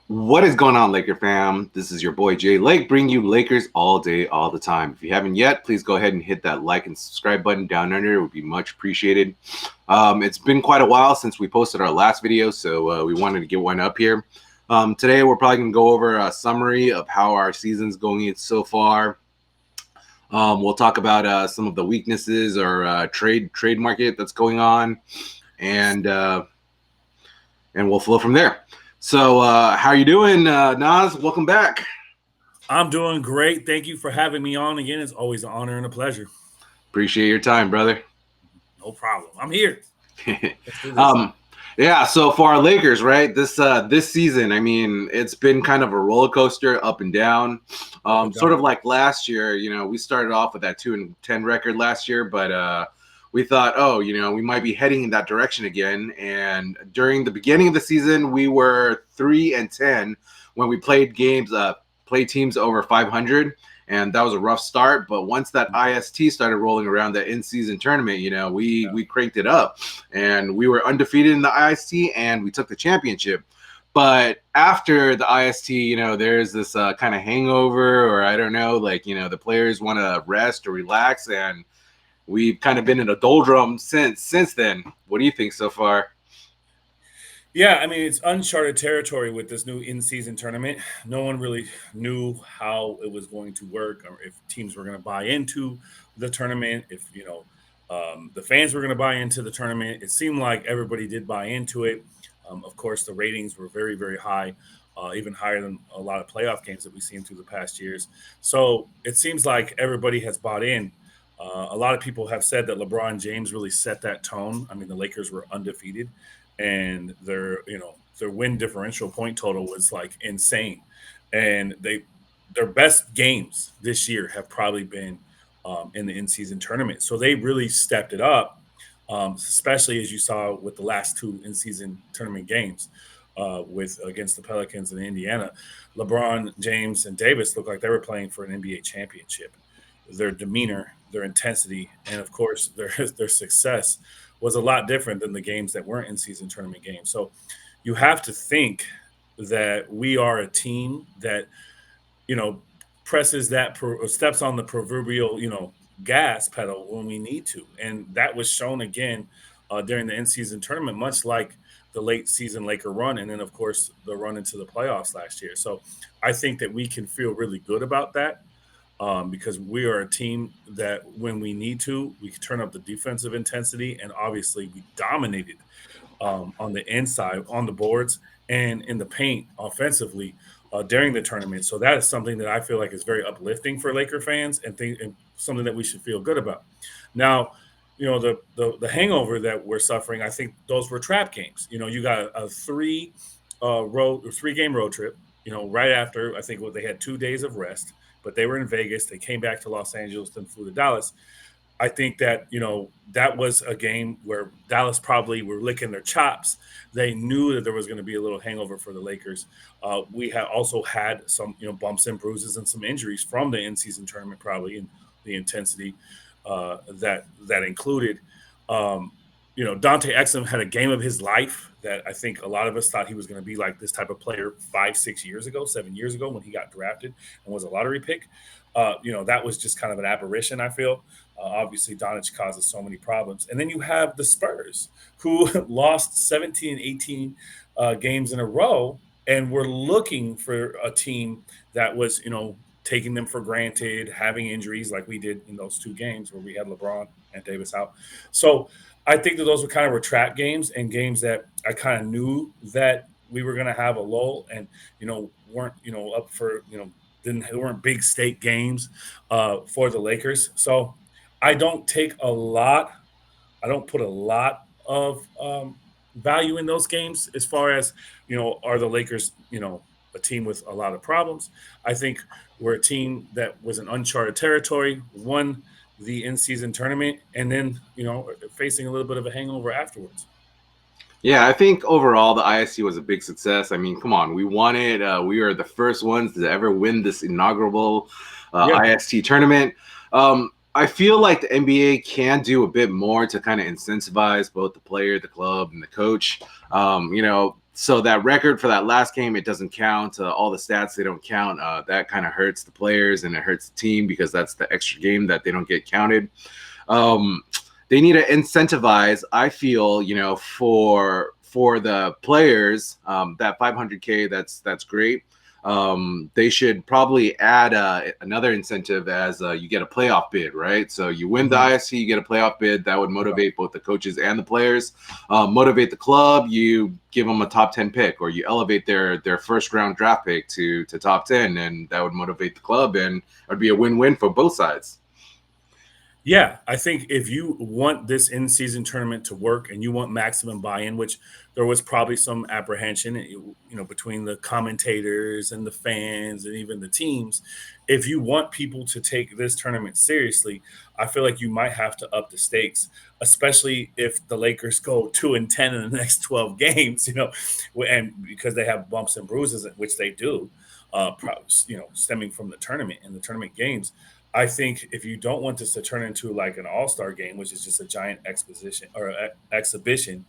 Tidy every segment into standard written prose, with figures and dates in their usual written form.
What is going on, Laker fam? This is your boy Jay Lake, bringing you Lakers all day, all the time. If you haven't yet, please go ahead and hit that like and subscribe button down under. It would be much appreciated. It's been quite a while since we posted our last video, so we wanted to get one up here. Today, we're probably going to go over a summary of how our season's going so far. We'll talk about some of the weaknesses or trade market that's going on, and we'll flow from there. So, how you doing, Nas? Welcome back. I'm doing great. Thank you for having me on again. It's always an honor and a pleasure. Appreciate your time, brother. No problem. I'm here. Let's do this. um, yeah. So for our Lakers, right? This season, I mean, it's been kind of a roller coaster, up and down. Up and Sort down. of like last year. We started off with that 2-10 record last year, but we thought, oh, we might be heading in that direction again. And during the beginning of the season, we were 3-10 when we played games, play teams over 500. And that was a rough start, but once that IST started rolling around, that in-season tournament, we cranked it up, and we were undefeated in the IST, and we took the championship. But after the IST, there's this kind of hangover, or I don't know, like the players want to rest or relax, and we've kind of been in a doldrum since then. What do you think so far? Yeah, I mean, it's uncharted territory with this new in-season tournament. No one really knew how it was going to work, or if teams were going to buy into the tournament, if the fans were going to buy into the tournament. It seemed like everybody did buy into it. Of course, the ratings were very, very high, even higher than a lot of playoff games that we've seen through the past years. So it seems like everybody has bought in. A lot of people have said that LeBron James really set that tone. I mean, the Lakers were undefeated, and their win differential point total was like insane, and their best games this year have probably been in the in season tournament. So they really stepped it up, especially as you saw with the last two in season tournament games. With against the Pelicans and Indiana, LeBron James and Davis looked like they were playing for an NBA championship. Their demeanor, their intensity, and of course their success was a lot different than the games that weren't in season tournament games. So you have to think that we are a team that you know presses steps on the proverbial gas pedal when we need to, and that was shown again during the in season tournament, much like the late season Laker run, and then of course the run into the playoffs last year. So I think that we can feel really good about that because we are a team that when we need to, we can turn up the defensive intensity, and obviously we dominated on the inside, on the boards, and in the paint offensively during the tournament. So that is something that I feel like is very uplifting for Laker fans, and something that we should feel good about. Now, the hangover that we're suffering, I think those were trap games. You got a three game road trip. Right after I think they had 2 days of rest, but they were in Vegas. They came back to Los Angeles, then flew to Dallas. I think that that was a game where Dallas probably were licking their chops. They knew that there was going to be a little hangover for the Lakers. We had also had some bumps and bruises and some injuries from the in season tournament, probably, and the intensity that included. Um, Dante Exum had a game of his life that I think a lot of us thought he was going to be like this type of player 5, 6 years ago, 7 years ago when he got drafted and was a lottery pick. That was just kind of an apparition, I feel. Obviously, Doncic causes so many problems. And then you have the Spurs, who lost 17 and 18 games in a row, and were looking for a team that was, taking them for granted, having injuries like we did in those two games where we had LeBron and Davis out. So I think that those were kind of trap games, and games that I kind of knew that we were going to have a lull, and weren't up for didn't they weren't big state games for the Lakers. So I don't take a lot. I don't put a lot of value in those games as far as are the Lakers a team with a lot of problems. I think we're a team that was in uncharted territory, won the in-season tournament, and then facing a little bit of a hangover afterwards. Yeah, I think overall the ISC was a big success. I mean, come on, we won it. We are the first ones to ever win this inaugural Yeah, IST tournament. I feel like the NBA can do a bit more to kind of incentivize both the player, the club, and the coach. So that record for that last game, it doesn't count. All the stats, they don't count. That kind of hurts the players and it hurts the team because that's the extra game that they don't get counted. Um, they need to incentivize, I feel, for the players, that 500K, that's great. They should probably add another incentive as you get a playoff bid, right? So you win the ISC, you get a playoff bid. That would motivate both the coaches and the players. Motivate the club. You give them a top 10 pick, or you elevate their first round draft pick to top 10, and that would motivate the club, and it would be a win-win for both sides. Yeah, I think if you want this in-season tournament to work and you want maximum buy-in, which there was probably some apprehension, between the commentators and the fans and even the teams, if you want people to take this tournament seriously, I feel like you might have to up the stakes, especially if the Lakers go 2-10 in the next 12 games, and because they have bumps and bruises, which they do, stemming from the tournament and the tournament games. I think if you don't want this to turn into like an all-star game, which is just a giant exhibition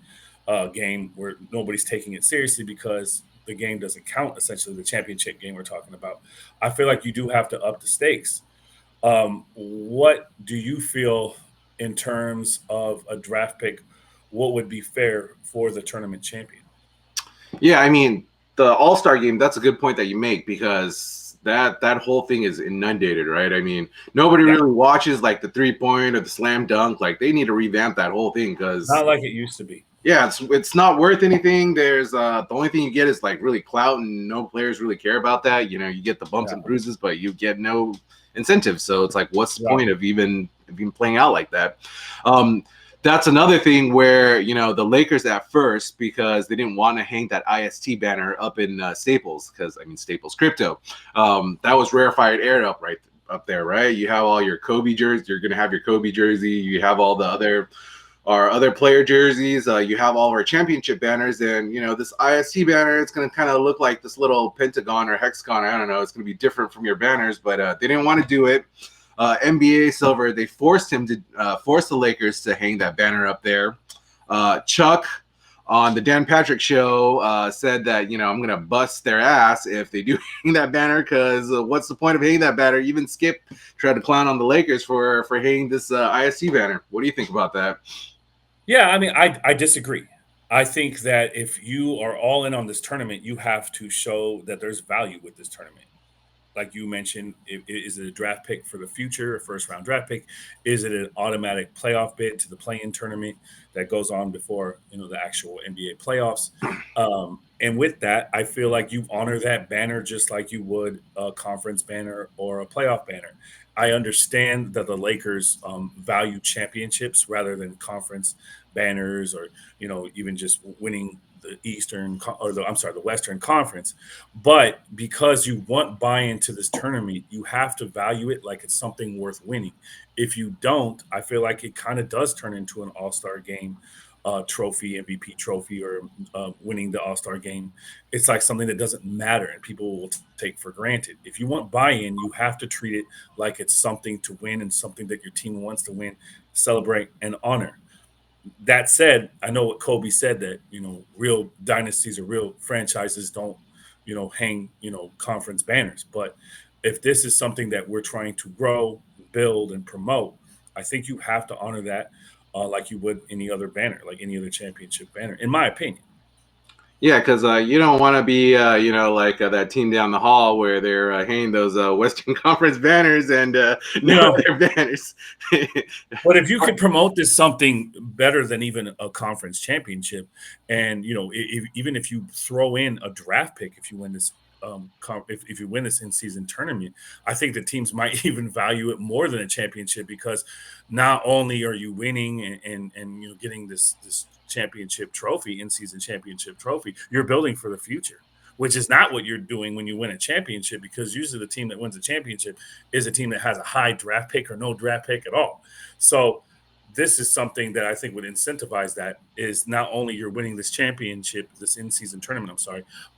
game where nobody's taking it seriously because the game doesn't count, essentially the championship game we're talking about, I feel like you do have to up the stakes. What do you feel in terms of a draft pick? What would be fair for the tournament champion? Yeah, I mean, the All-Star game, that's a good point that you make because that whole thing is inundated, right? I mean, nobody really watches like the 3-point or the slam dunk. Like they need to revamp that whole thing because not like it used to be. Yeah, it's not worth anything. There's the only thing you get is like really clout, and no players really care about that. You get the bumps and bruises, but you get no incentive. So it's like, what's the point of even playing out like that? That's another thing where the Lakers at first, because they didn't want to hang that IST banner up in Staples, because Staples Crypto, that was rarefied air up there, right? You have all your Kobe jerseys. You're gonna have your Kobe jersey. You have all the other player jerseys. You have all of our championship banners, and this IST banner, it's going to kind of look like this little pentagon or hexagon. I don't know. It's going to be different from your banners, but they didn't want to do it. NBA Silver, they forced him to force the Lakers to hang that banner up there. Chuck on the Dan Patrick show said that I'm going to bust their ass if they do hang that banner, because what's the point of hanging that banner? Even Skip tried to clown on the Lakers for hanging this IST banner. What do you think about that? Yeah, I disagree. I think that if you are all in on this tournament, you have to show that there's value with this tournament. Like you mentioned, is it a draft pick for the future, a first-round draft pick? Is it an automatic playoff bid to the play-in tournament that goes on before the actual NBA playoffs? And with that, I feel like you honor that banner just like you would a conference banner or a playoff banner. I understand that the Lakers value championships rather than conference banners, or even just winning the the Western Conference. But because you want buy-in to this tournament, you have to value it like it's something worth winning. If you don't, I feel like it kind of does turn into an all-star game trophy, MVP trophy, or winning the All-Star game. It's like something that doesn't matter and people will take for granted. If you want buy-in, you have to treat it like it's something to win and something that your team wants to win, celebrate, and honor. That said, I know what Kobe said, that real dynasties or real franchises don't hang conference banners. But if this is something that we're trying to grow, build, and promote, I think you have to honor that like you would any other banner, like any other championship banner, in my opinion. Yeah, because you don't want to be, like that team down the hall where they're hanging those Western Conference banners and no other banners. But if you could promote this something better than even a conference championship, and even if you throw in a draft pick, if you win this, if you win this in-season tournament, I think the teams might even value it more than a championship, because not only are you winning and getting this championship trophy, in-season championship trophy, you're building for the future, which is not what you're doing when you win a championship, because usually the team that wins a championship is a team that has a high draft pick or no draft pick at all. So this is something that I think would incentivize that, is not only you're winning this championship, this in-season tournament,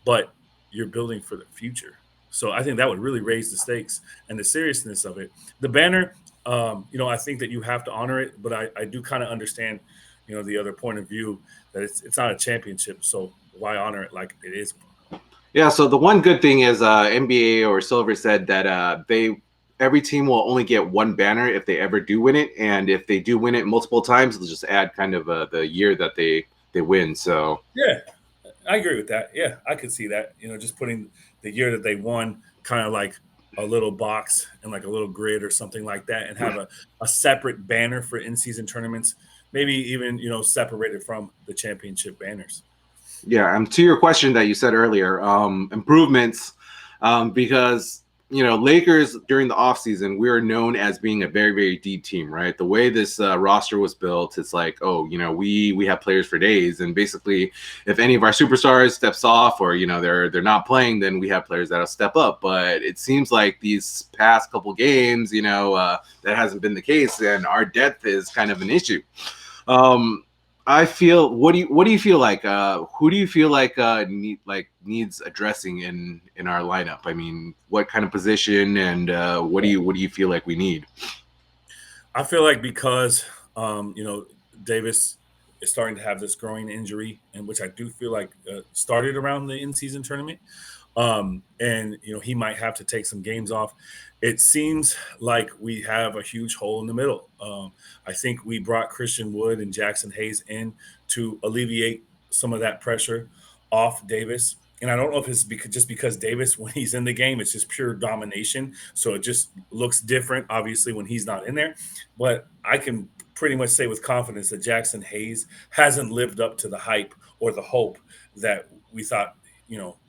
but you're building for the future. So I think that would really raise the stakes and the seriousness of it. The banner, I think that you have to honor it, but I do kind of understand, the other point of view, that it's not a championship. So why honor it like it is? Yeah, so the one good thing is NBA or Silver said that every team will only get one banner if they ever do win it, and if they do win it multiple times, they'll just add kind of the year that they win. So Yeah, I agree with that. Yeah, I could see that. Just putting the year that they won, kind of like a little box and like a little grid or something like that, and have a separate banner for in-season tournaments. Maybe even separated from the championship banners. yeah, to your question that you said earlier, improvements, because Lakers during the offseason, we were known as being a very, very deep team, right? The way this roster was built, it's like, oh, we have players for days, and basically, if any of our superstars steps off or they're not playing, then we have players that'll step up. But it seems like these past couple games, that hasn't been the case, and our depth is kind of an issue. I feel. What do you feel like? Who do you feel like needs addressing in our lineup? I mean, what kind of position and what do you feel like we need? I feel like because Davis is starting to have this growing injury, and which I do feel like started around the in-season tournament, and he might have to take some games off. It seems like we have a huge hole in the middle. I think we brought Christian Wood and Jackson Hayes in to alleviate some of that pressure off Davis. And I don't know if it's because Davis, when he's in the game, it's just pure domination. So it just looks different, obviously, when he's not in there. But I can pretty much say with confidence that Jackson Hayes hasn't lived up to the hype or the hope that we thought,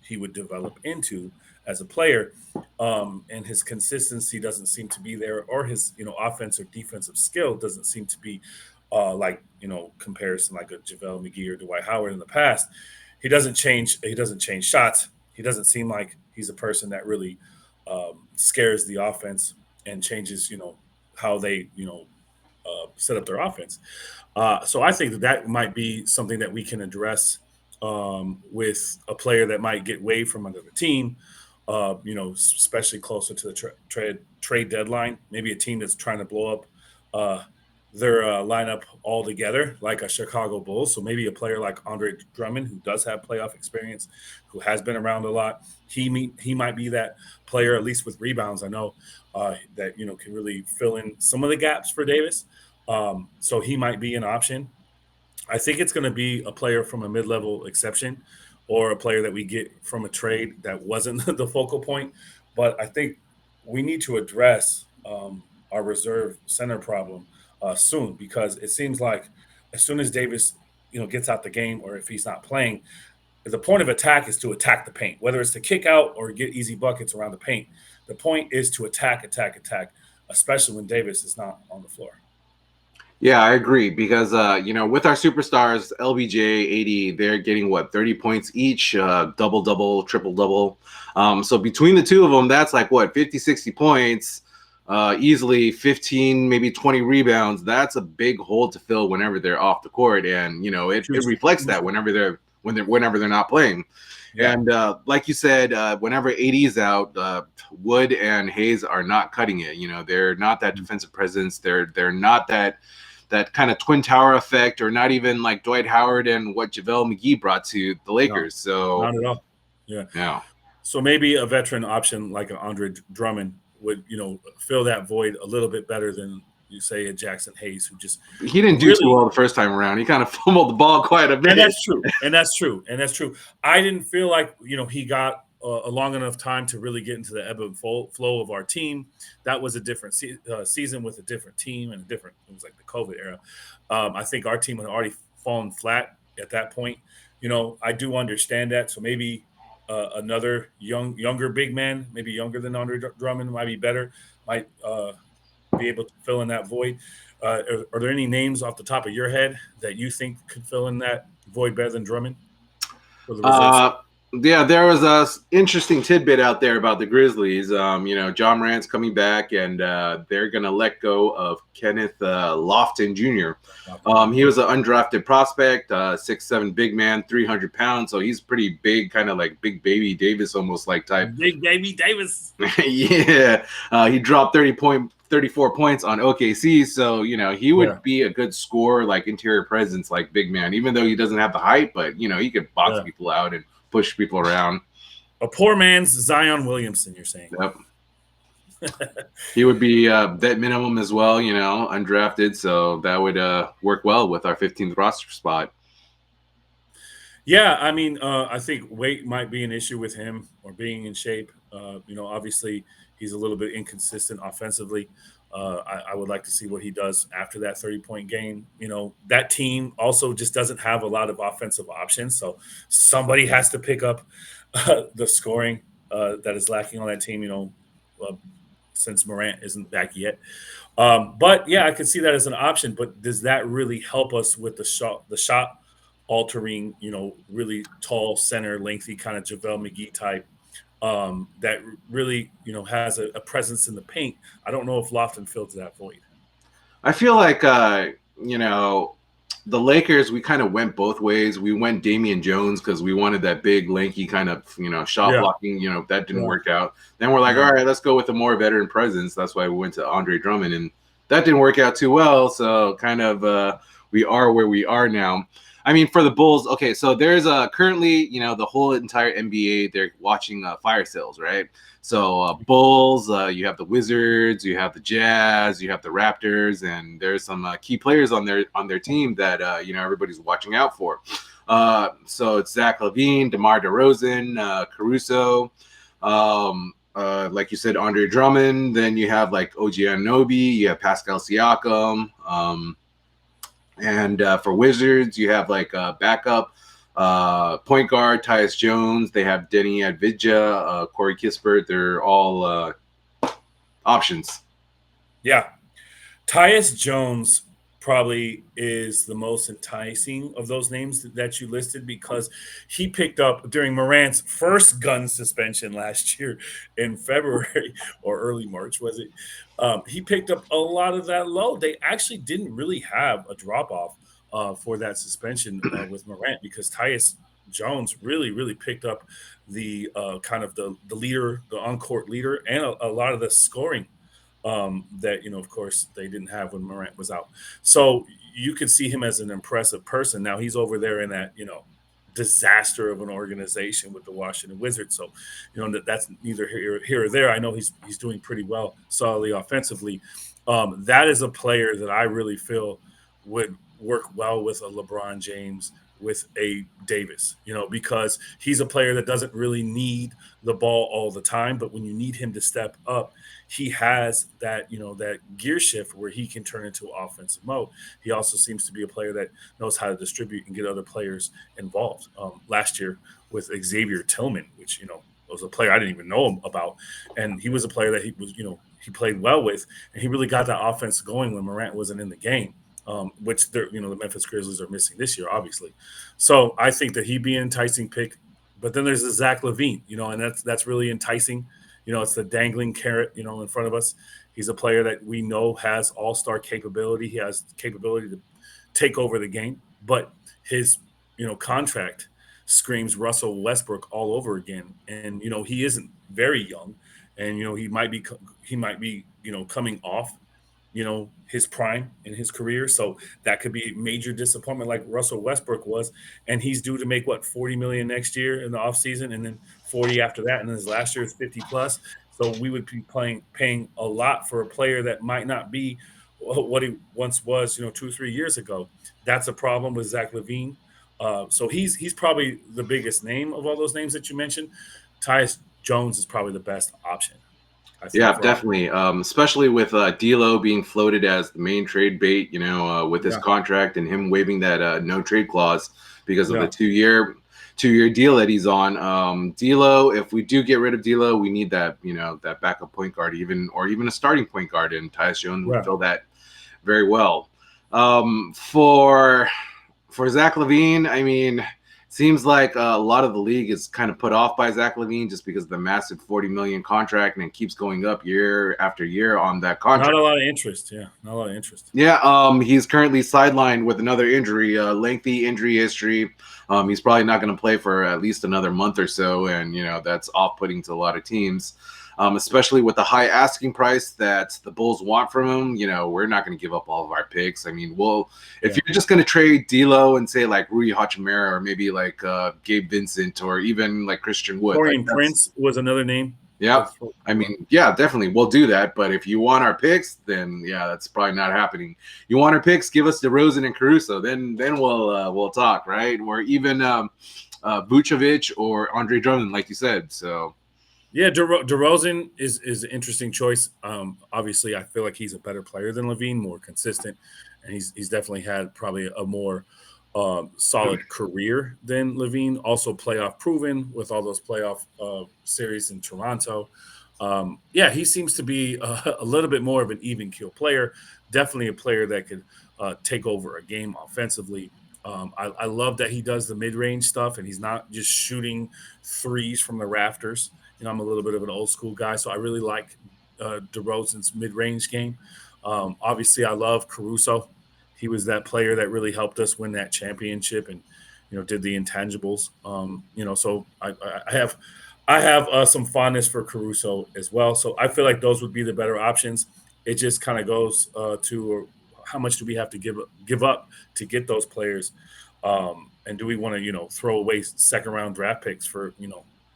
he would develop into as a player. And his consistency doesn't seem to be there, or his, offensive defensive skill doesn't seem to be like, comparison like a JaVale McGee or Dwight Howard in the past. He doesn't change. He doesn't change shots. He doesn't seem like he's a person that really scares the offense and changes, how they, set up their offense. So I think that might be something that we can address with a player that might get waived from another team. Especially closer to the trade deadline. Maybe a team that's trying to blow up their lineup altogether, like a Chicago Bulls. So maybe a player like Andre Drummond, who does have playoff experience, who has been around a lot. He might be that player, at least with rebounds. I know that can really fill in some of the gaps for Davis. So he might be an option. I think it's going to be a player from a mid-level exception, or a player that we get from a trade that wasn't the focal point. But I think we need to address our reserve center problem soon, because it seems like as soon as Davis, gets out the game, or if he's not playing, the point of attack is to attack the paint, whether it's to kick out or get easy buckets around the paint. The point is to attack, especially when Davis is not on the floor. Yeah, I agree because with our superstars LBJ, AD, they're getting 30 points each, double double, triple double. So between the two of them, that's like 50, 60 points, easily 15, maybe 20 rebounds. That's a big hole to fill whenever they're off the court, and it reflects that whenever they're not playing. Yeah. And like you said, whenever AD is out, Wood and Hayes are not cutting it. They're not that defensive presence. They're not that kind of twin tower effect, or not even like Dwight Howard and what JaVale McGee brought to the Lakers. No, so not at all. Yeah. So maybe a veteran option like an Andre Drummond would, fill that void a little bit better than you say a Jackson Hayes, who just he didn't do too well the first time around. He kind of fumbled the ball quite a bit. And that's true. I didn't feel like he got a long enough time to really get into the ebb and flow of our team. That was a different season with a different team and it was like the COVID era. I think our team had already fallen flat at that point. I do understand that. So maybe another younger big man, maybe younger than Andre Drummond, might be better, might be able to fill in that void. Are there any names off the top of your head that you think could fill in that void better than Drummond? Yeah, there was a interesting tidbit out there about the Grizzlies. Ja Morant's coming back, and they're going to let go of Kenneth Lofton Jr. He was an undrafted prospect, 6'7" big man, 300 pounds. So he's pretty big, kind of like Big Baby Davis, almost like type. Big Baby Davis. Yeah. He dropped 30 34 points on OKC, so he Yeah, would be a good scorer, like interior presence, like big man. Even though he doesn't have the height, but he could box yeah. people out and push people around. A poor man's Zion Williamson, you're saying? Yep. He would be vet minimum as well, undrafted, so that would work well with our 15th roster spot. Yeah, I mean, I think weight might be an issue with him or being in shape. Obviously he's a little bit inconsistent offensively. I would like to see what he does after that 30-point game. That team also just doesn't have a lot of offensive options, so somebody has to pick up the scoring that is lacking on that team. Uh, since Morant isn't back yet. But yeah, I could see that as an option. But does that really help us with the shot altering, really tall center, lengthy kind of JaVale McGee type that really, has a presence in the paint? I don't know if Lofton fills that void. I feel like you know the Lakers. We kind of went both ways. We went Damian Jones because we wanted that big, lanky kind of shot Yeah, blocking. That didn't yeah, work out. Then we're like, yeah. all right, let's go with a more veteran presence. That's why we went to Andre Drummond, and that didn't work out too well. So kind of we are where we are now. I mean, for the Bulls, okay, so there's currently, the whole entire NBA, they're watching fire sales, right? So Bulls, you have the Wizards, you have the Jazz, you have the Raptors, and there's some key players on their team that everybody's watching out for. So it's Zach LaVine, DeMar DeRozan, Caruso, like you said, Andre Drummond. Then you have like OG Anunoby, you have Pascal Siakam. And for Wizards, you have like backup point guard Tyus Jones. They have Denny Advidja, Corey Kispert. They're all options. Yeah. Tyus Jones probably is the most enticing of those names that you listed because he picked up during Morant's first gun suspension last year in February or early March, was it? He picked up a lot of that load. They actually didn't really have a drop off for that suspension with Morant because Tyus Jones really, really picked up the kind of the leader, the on court leader, and a lot of the scoring that of course they didn't have when Morant was out. So you could see him as an impressive person. Now he's over there in that disaster of an organization with the Washington Wizards. So that's neither here or there. I know he's doing pretty well solidly offensively. That is a player that I really feel would work well with a LeBron James, with a Davis, because he's a player that doesn't really need the ball all the time, but when you need him to step up, he has that, that gear shift where he can turn into offensive mode. He also seems to be a player that knows how to distribute and get other players involved. Last year with Xavier Tillman, which, was a player I didn't even know him about. And he was a player that he was, he played well with, and he really got that offense going when Morant wasn't in the game. Which they're, the Memphis Grizzlies are missing this year, obviously. So I think that he'd be an enticing pick. But then there's the Zach LaVine, and that's really enticing. It's the dangling carrot, in front of us. He's a player that we know has all-star capability. He has the capability to take over the game, but his, contract screams Russell Westbrook all over again. And he isn't very young, and he might be coming off his prime in his career. So that could be a major disappointment like Russell Westbrook was. And he's due to make what, 40 million next year in the offseason, and then 40 after that. And then his last year is 50 plus. So we would be paying a lot for a player that might not be what he once was, 2 or 3 years ago. That's a problem with Zach LaVine. So he's probably the biggest name of all those names that you mentioned. Tyus Jones is probably the best option, I think. Yeah, definitely. Especially with D'Lo being floated as the main trade bait, with his Yeah, contract and him waiving that no trade clause because of the yeah, two-year deal that he's on. D'Lo, if we do get rid of D'Lo, we need that that backup point guard, even a starting point guard, and Tyus Jones would yeah. fill that very well. For Zach LaVine, I mean, seems like a lot of the league is kind of put off by Zach LaVine just because of the massive 40 million contract, and it keeps going up year after year on that Not contract. a lot of interest. Yeah, not a lot of interest. Yeah, he's currently sidelined with another injury, lengthy injury history. He's probably not going to play for at least another month or so, and that's off-putting to a lot of teams. especially with the high asking price that the Bulls want from him. You know, we're not going to give up all of our picks. I mean, if Yeah. you're just going to trade D'Lo and say like Rui Hachimura or maybe like Gabe Vincent or even like Christian Wood, like Torian Prince was another name. yeah. I mean, yeah, definitely, we'll do that. But if you want our picks, then yeah, that's probably not happening. You want our picks? Give us DeRozan and Caruso. Then we'll talk, right? Or even Vucevic or Andre Drummond, like you said. So yeah, DeRozan is an interesting choice. Obviously, I feel like he's a better player than Levine, more consistent, and he's definitely had probably a more solid career than Levine. Also, playoff proven with all those playoff series in Toronto. Yeah, he seems to be a little bit more of an even keel player. Definitely a player that could take over a game offensively. I love that he does the mid range stuff and he's not just shooting threes from the rafters. You know, I'm a little bit of an old school guy, so I really like DeRozan's mid range game. Obviously, I love Caruso. He was that player that really helped us win that championship and did the intangibles. So I have some fondness for Caruso as well. So I feel like those would be the better options. It just kind of goes to how much do we have to give up to get those players, and do we want to throw away second round draft picks for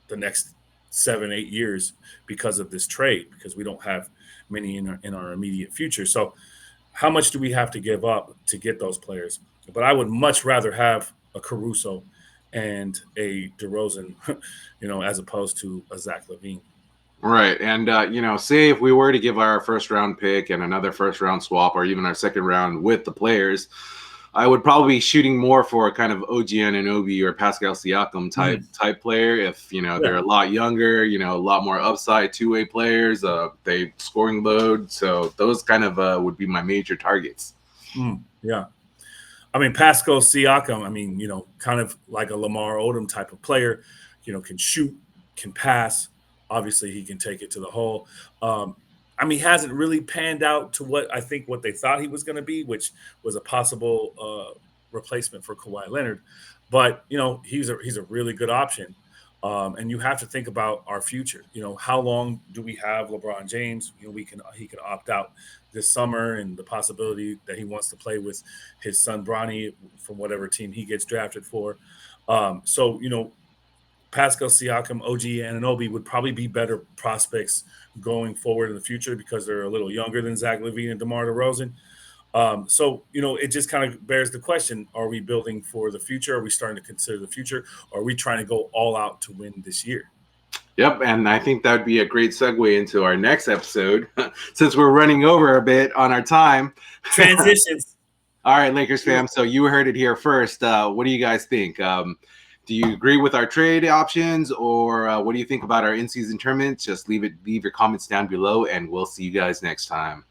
the next 7-8 years because of this trade because we don't have many in our immediate future. So how much do we have to give up to get those players? But I would much rather have a Caruso and a DeRozan, as opposed to a Zach LaVine. right, and say if we were to give our first round pick and another first round swap, or even our second round with the players, I would probably be shooting more for a kind of OG Anunoby or Pascal Siakam type player. If they're a lot younger, a lot more upside, two-way players, they scoring load. So those kind of would be my major targets. Yeah. I mean, Pascal Siakam, kind of like a Lamar Odom type of player, can shoot, can pass. Obviously, he can take it to the hole. He hasn't really panned out to what they thought he was going to be, which was a possible replacement for Kawhi Leonard. But he's a really good option. And you have to think about our future. How long do we have LeBron James? He can opt out this summer, and the possibility that he wants to play with his son Bronny from whatever team he gets drafted for. Pascal Siakam, OG Anunoby would probably be better prospects going forward in the future because they're a little younger than Zach LaVine and DeMar DeRozan. It just kind of bears the question: are we building for the future? Are we starting to consider the future? Or are we trying to go all out to win this year? Yep, and I think that would be a great segue into our next episode, since we're running over a bit on our time. Transitions. All right, Lakers fam. So you heard it here first. What do you guys think? Do you agree with our trade options, or what do you think about our in-season tournament? Just leave your comments down below, and we'll see you guys next time.